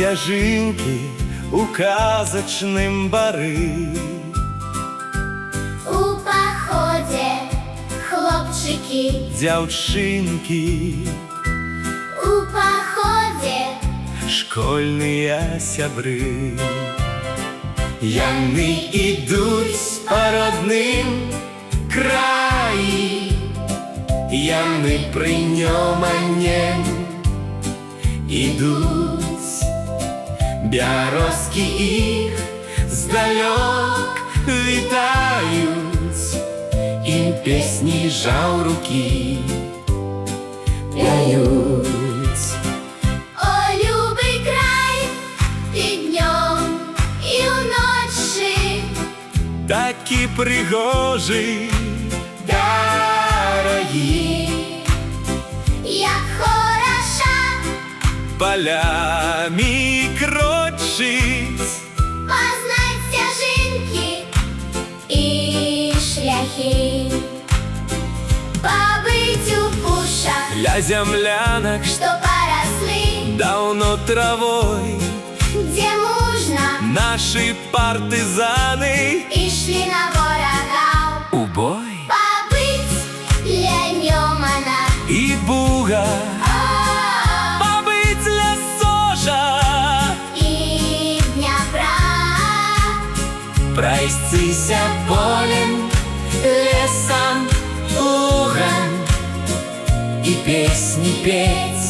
сцяжынкі у казачным бары. У паходзе хлопчыкі, Дзяўчынкі, у паходзе школьныя сябры. Яны ідуць па родным краі, яны пры нёманем ідуць. Бярозкі іх здалёк вітаюць, ім песні жаўрукі пяюць. О, любы край, і днём, і ўночы, такі прыгожы, дарагі. як хораша Палямі крочыць, пазнаць сцяжынкі і шляхі. Пабыць у пушах, ля зямлянак, што параслі, даўно травой. дзе мужна Нашы партызаны ішлі на ворагаў. у бой. Пабыць ля Нёмана, І буга, пабыць ля сожа, і Дняпра, прайсціся полем, лесам, лугам і песні пець.